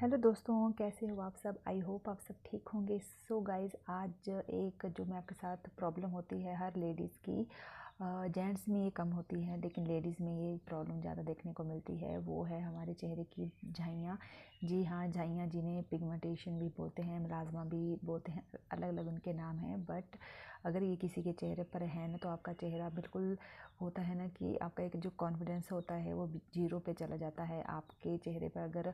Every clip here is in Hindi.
हेलो दोस्तों, कैसे हो आप सब। आई होप आप सब ठीक होंगे। सो गाइज़, आज एक जो मैं आपके साथ प्रॉब्लम होती है हर लेडीज़ की, जेंट्स में ये कम होती है लेकिन लेडीज़ में ये प्रॉब्लम ज़्यादा देखने को मिलती है, वो है हमारे चेहरे की झाइयाँ। जी हाँ, झाइयाँ जिन्हें पिगमेंटेशन भी बोलते हैं, मेलाज़्मा भी बोलते हैं, अलग अलग उनके नाम हैं। बट अगर ये किसी के चेहरे पर है ना, तो आपका चेहरा बिल्कुल होता है ना कि आपका एक जो कॉन्फिडेंस होता है वो ज़ीरो पे चला जाता है। आपके चेहरे पर अगर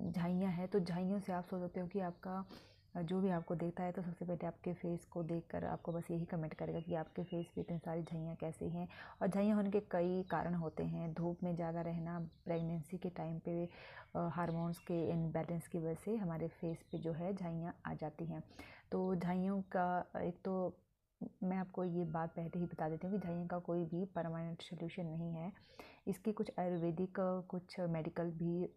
झाइयाँ हैं तो झाइयों से आप सोच सकते हो कि आपका जो भी आपको देखता है तो सबसे पहले आपके फेस को देखकर आपको बस यही कमेंट करेगा कि आपके फेस पे इतनी सारी झाइयाँ कैसी हैं। और झाइयाँ होने के कई कारण होते हैं। धूप में ज़्यादा रहना, प्रेगनेंसी के टाइम पे हार्मोन्स के इनबैलेंस की वजह से हमारे फेस पे जो है झाइयाँ आ जाती हैं। तो झाइयों का एक तो मैं आपको ये बात पहले ही बता देती हूँ कि झाइयों का कोई भी परमानेंट सोल्यूशन नहीं है। इसकी कुछ आयुर्वेदिक कुछ मेडिकल भी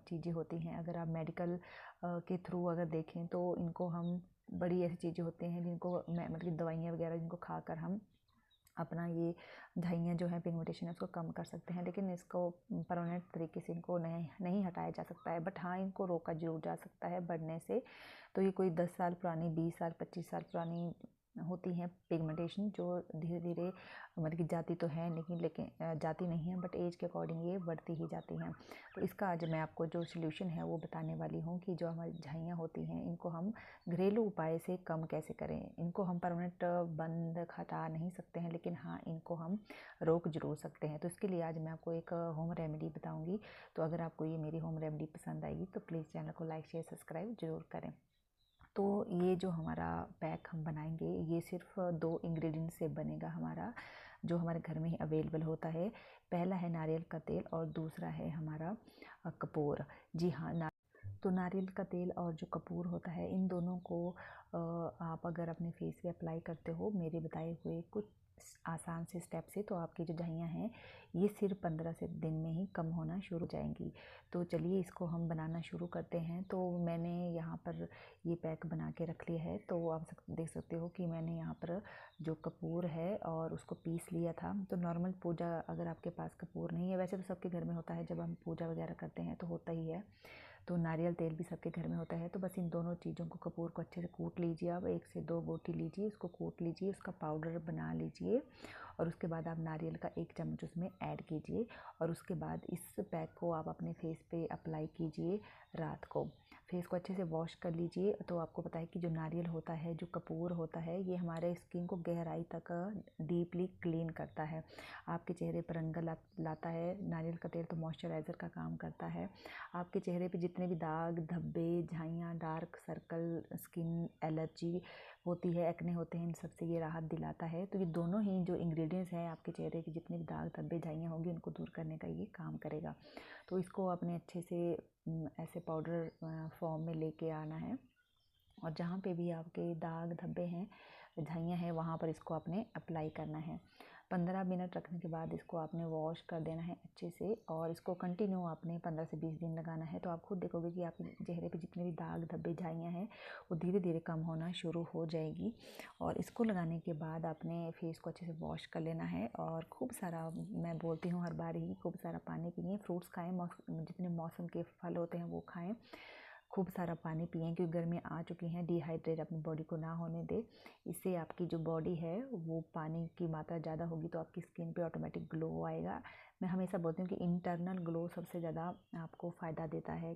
चीज़ें होती हैं। अगर आप मेडिकल के थ्रू अगर देखें तो इनको हम बड़ी ऐसी चीज़ें होती हैं जिनको मतलब दवाइयाँ वगैरह जिनको खाकर हम अपना ये झाइयाँ जो है पिगमेंटेशन है उसको कम कर सकते हैं। लेकिन इसको परमानेंट तरीके से इनको नहीं नहीं हटाया जा सकता है। बट हाँ, इनको रोका जरूर जा सकता है बढ़ने से। तो ये कोई 10 साल पुरानी, 20 साल, 25 साल पुरानी होती हैं पिगमेंटेशन, जो धीरे धीरे मतलब कि जाती तो है लेकिन जाती नहीं है, बट एज के अकॉर्डिंग ये बढ़ती ही जाती हैं। तो इसका आज मैं आपको जो सॉल्यूशन है वो बताने वाली हूँ कि जो हमारी झाइयाँ होती हैं इनको हम घरेलू उपाय से कम कैसे करें। इनको हम परमानेंट बंद हटा नहीं सकते हैं, लेकिन हाँ, इनको हम रोक जरूर सकते हैं। तो इसके लिए आज मैं आपको एक होम रेमेडी बताऊँगी। तो अगर आपको ये मेरी होम रेमेडी पसंद आएगी तो प्लीज़ चैनल को लाइक शेयर सब्सक्राइब ज़रूर करें। तो ये जो हमारा पैक हम बनाएंगे ये सिर्फ 2 इंग्रेडिएंट से बनेगा हमारा, जो हमारे घर में ही अवेलेबल होता है। पहला है नारियल का तेल और दूसरा है हमारा कपूर। जी हाँ, तो नारियल का तेल और जो कपूर होता है इन दोनों को आप अगर अपने फेस पे अप्लाई करते हो मेरे बताए हुए कुछ आसान से स्टेप से, तो आपकी जो झाइयाँ हैं ये सिर्फ 15 से दिन में ही कम होना शुरू हो जाएंगी। तो चलिए इसको हम बनाना शुरू करते हैं। तो मैंने यहाँ पर ये पैक बना के रख लिया है। तो आप देख सकते हो कि मैंने यहाँ पर जो कपूर है और उसको पीस लिया था। तो नॉर्मल पूजा अगर आपके पास कपूर नहीं है, वैसे तो सबके घर में होता है, जब हम पूजा वगैरह करते हैं तो होता ही है। तो नारियल तेल भी सबके घर में होता है। तो बस इन दोनों चीज़ों को, कपूर को अच्छे से कूट लीजिए। आप 1 से 2 बोटी लीजिए, उसको कूट लीजिए, उसका पाउडर बना लीजिए। और उसके बाद आप नारियल का 1 चम्मच उसमें ऐड कीजिए। और उसके बाद इस पैक को आप अपने फेस पे अप्लाई कीजिए रात को। फेस को अच्छे से वॉश कर लीजिए। तो आपको पता है कि जो नारियल होता है, जो कपूर होता है, ये हमारे स्किन को गहराई तक डीपली क्लीन करता है, आपके चेहरे पर रंग लाता है। नारियल का तेल तो मॉइस्चराइज़र का काम करता है। आपके चेहरे पे जितने भी दाग धब्बे, झाइयाँ, डार्क सर्कल, स्किन एलर्जी होती है, एक्ने होते हैं, इन सब से ये राहत दिलाता है। तो ये दोनों ही जो इंग्रेडिएंट्स हैं आपके चेहरे के जितने भी दाग धब्बे झाइयाँ होंगी उनको दूर करने का ये काम करेगा। तो इसको अपने अच्छे से ऐसे पाउडर फॉर्म में लेके आना है। और जहाँ पे भी आपके दाग धब्बे हैं, झाइयाँ हैं, वहाँ पर इसको आपने अप्लाई करना है। 15 मिनट रखने के बाद इसको आपने वॉश कर देना है अच्छे से। और इसको कंटिन्यू आपने 15 से 20 दिन लगाना है। तो आप खुद देखोगे कि आपके चेहरे पे जितने भी दाग धब्बे झाइयाँ हैं वो धीरे धीरे कम होना शुरू हो जाएगी। और इसको लगाने के बाद आपने फेस को अच्छे से वॉश कर लेना है। और खूब सारा, मैं बोलती हूँ हर बार ही, खूब सारा पानी पिए, फ्रूट्स खाएँ, जितने मौसम के फल होते हैं वो खाएँ, खूब सारा पानी पिएँ, क्योंकि गर्मी आ चुकी हैं। डिहाइड्रेट अपनी बॉडी को ना होने दे। इससे आपकी जो बॉडी है वो पानी की मात्रा ज़्यादा होगी तो आपकी स्किन पे ऑटोमेटिक ग्लो आएगा। मैं हमेशा बोलती हूँ कि इंटरनल ग्लो सबसे ज़्यादा आपको फ़ायदा देता है।